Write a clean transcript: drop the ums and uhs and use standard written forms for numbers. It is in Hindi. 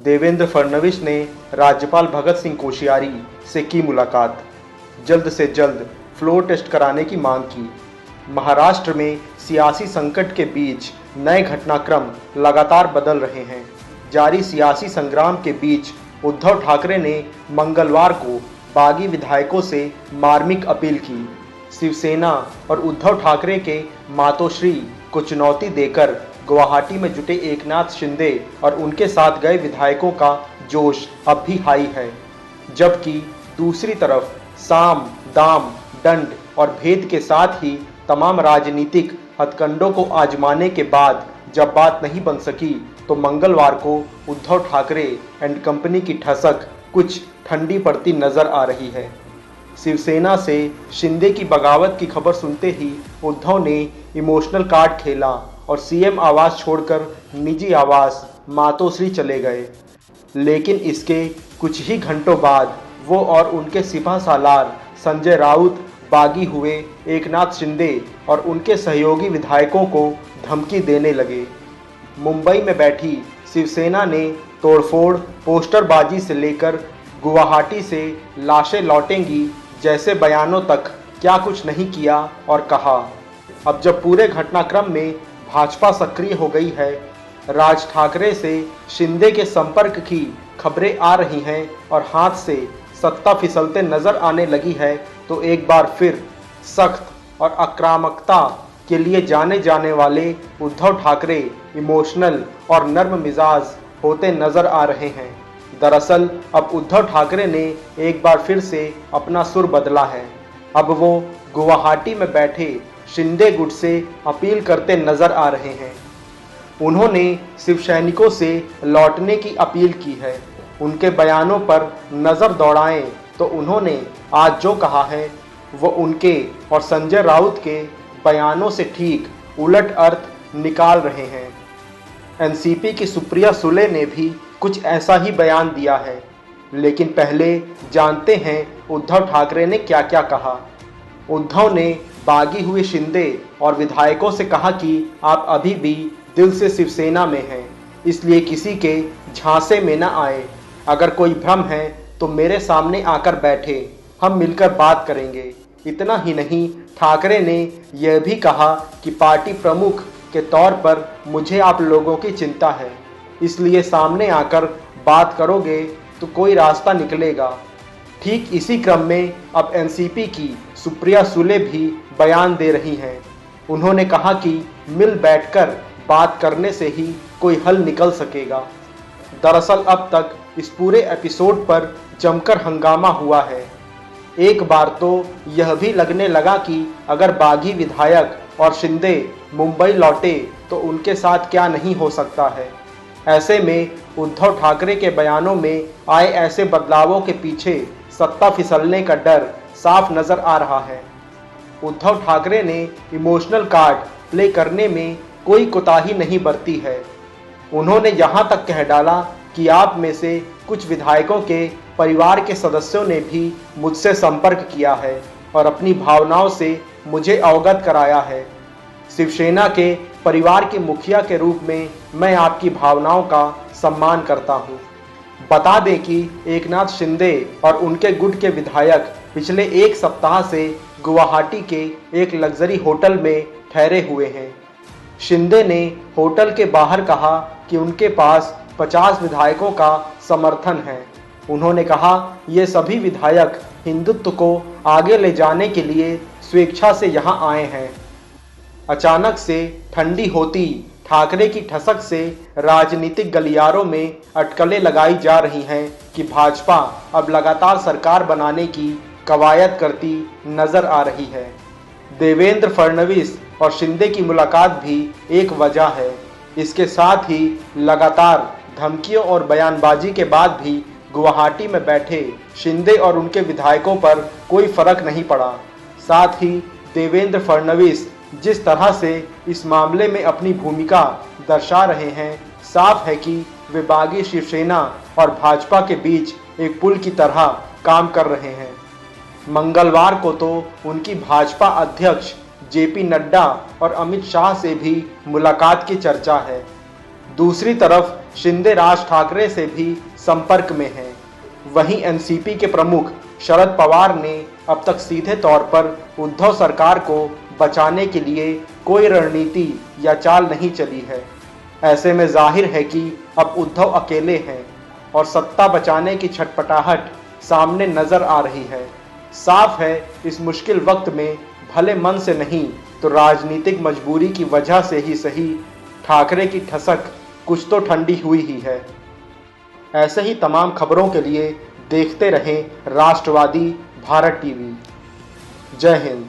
देवेंद्र फडणवीस ने राज्यपाल भगत सिंह कोश्यारी से की मुलाकात। जल्द से जल्द फ्लोर टेस्ट कराने की मांग की। महाराष्ट्र में सियासी संकट के बीच नए घटनाक्रम लगातार बदल रहे हैं। जारी सियासी संग्राम के बीच उद्धव ठाकरे ने मंगलवार को बागी विधायकों से मार्मिक अपील की। शिवसेना और उद्धव ठाकरे के मातोश्री को चुनौती देकर गुवाहाटी में जुटे एकनाथ शिंदे और उनके साथ गए विधायकों का जोश अब भी हाई है। जबकि दूसरी तरफ साम, दाम, दंड और भेद के साथ ही तमाम राजनीतिक हथकंडों को आजमाने के बाद जब बात नहीं बन सकी तो मंगलवार को उद्धव ठाकरे एंड कंपनी की ठसक कुछ ठंडी पड़ती नजर आ रही है। शिवसेना से शिंदे की बगावत की खबर सुनते ही उद्धव ने इमोशनल कार्ड खेला और सीएम आवास छोड़कर निजी आवास मातोश्री चले गए। लेकिन इसके कुछ ही घंटों बाद वो और उनके सिपह सालार संजय राउत बागी हुए एकनाथ शिंदे और उनके सहयोगी विधायकों को धमकी देने लगे। मुंबई में बैठी शिवसेना ने तोड़फोड़, पोस्टरबाजी से लेकर गुवाहाटी से लाशें लौटेंगी जैसे बयानों तक क्या कुछ नहीं किया और कहा। अब जब पूरे घटनाक्रम में भाजपा सक्रिय हो गई है, राज ठाकरे से शिंदे के संपर्क की खबरें आ रही हैं और हाथ से सत्ता फिसलते नजर आने लगी है, तो एक बार फिर सख्त और आक्रामकता के लिए जाने जाने वाले उद्धव ठाकरे इमोशनल और नर्म मिजाज होते नजर आ रहे हैं। दरअसल अब उद्धव ठाकरे ने एक बार फिर से अपना सुर बदला है। अब वो गुवाहाटी में बैठे शिंदे गुट से अपील करते नजर आ रहे हैं। उन्होंने शिव सैनिकों से लौटने की अपील की है। उनके बयानों पर नज़र दौड़ाएं तो उन्होंने आज जो कहा है वो उनके और संजय राउत के बयानों से ठीक उलट अर्थ निकाल रहे हैं। एनसीपी की सुप्रिया सुले ने भी कुछ ऐसा ही बयान दिया है। लेकिन पहले जानते हैं उद्धव ठाकरे ने क्या क्या कहा। उद्धव ने बागी हुए शिंदे और विधायकों से कहा कि आप अभी भी दिल से शिवसेना में हैं, इसलिए किसी के झांसे में न आए। अगर कोई भ्रम है तो मेरे सामने आकर बैठे, हम मिलकर बात करेंगे। इतना ही नहीं, ठाकरे ने यह भी कहा कि पार्टी प्रमुख के तौर पर मुझे आप लोगों की चिंता है, इसलिए सामने आकर बात करोगे तो कोई रास्ता निकलेगा। ठीक इसी क्रम में अब एनसीपी की सुप्रिया सुले भी बयान दे रही हैं। उन्होंने कहा कि मिल बैठकर बात करने से ही कोई हल निकल सकेगा। दरअसल अब तक इस पूरे एपिसोड पर जमकर हंगामा हुआ है। एक बार तो यह भी लगने लगा कि अगर बागी विधायक और शिंदे मुंबई लौटे तो उनके साथ क्या नहीं हो सकता है। ऐसे में उद्धव ठाकरे के बयानों में आए ऐसे बदलावों के पीछे सत्ता फिसलने का डर साफ नजर आ रहा है। उद्धव ठाकरे ने इमोशनल कार्ड प्ले करने में कोई कोताही नहीं बरती है। उन्होंने यहाँ तक कह डाला कि आप में से कुछ विधायकों के परिवार के सदस्यों ने भी मुझसे संपर्क किया है और अपनी भावनाओं से मुझे अवगत कराया है। शिवसेना के परिवार के मुखिया के रूप में मैं आपकी भावनाओं का सम्मान करता हूं। बता दें कि एकनाथ शिंदे और उनके गुट के विधायक पिछले एक सप्ताह से गुवाहाटी के एक लग्जरी होटल में ठहरे हुए हैं। शिंदे ने होटल के बाहर कहा कि उनके पास 50 विधायकों का समर्थन है। उन्होंने कहा ये सभी विधायक हिंदुत्व को आगे ले जाने के लिए स्वेच्छा से यहाँ आए हैं। अचानक से ठंडी होती ठाकरे की ठसक से राजनीतिक गलियारों में अटकलें लगाई जा रही हैं कि भाजपा अब लगातार सरकार बनाने की कवायद करती नजर आ रही है। देवेंद्र फडणवीस और शिंदे की मुलाकात भी एक वजह है। इसके साथ ही लगातार धमकियों और बयानबाजी के बाद भी गुवाहाटी में बैठे शिंदे और उनके विधायकों पर कोई फर्क नहीं पड़ा। साथ ही देवेंद्र फडणवीस जिस तरह से इस मामले में अपनी भूमिका दर्शा रहे हैं, साफ है कि वे बागी शिवसेना और भाजपा के बीच एक पुल की तरह काम कर रहे हैं। मंगलवार को तो उनकी भाजपा अध्यक्ष जेपी नड्डा और अमित शाह से भी मुलाकात की चर्चा है। दूसरी तरफ शिंदे राज ठाकरे से भी संपर्क में हैं। वहीं एनसीपी के प्रमुख शरद पवार ने अब तक सीधे तौर पर उद्धव सरकार को बचाने के लिए कोई रणनीति या चाल नहीं चली है। ऐसे में जाहिर है कि अब उद्धव अकेले हैं और सत्ता बचाने की छटपटाहट सामने नजर आ रही है। साफ है, इस मुश्किल वक्त में भले मन से नहीं तो राजनीतिक मजबूरी की वजह से ही सही, ठाकरे की ठसक कुछ तो ठंडी हुई ही है। ऐसे ही तमाम खबरों के लिए देखते रहें राष्ट्रवादी भारत टीवी। जय हिंद।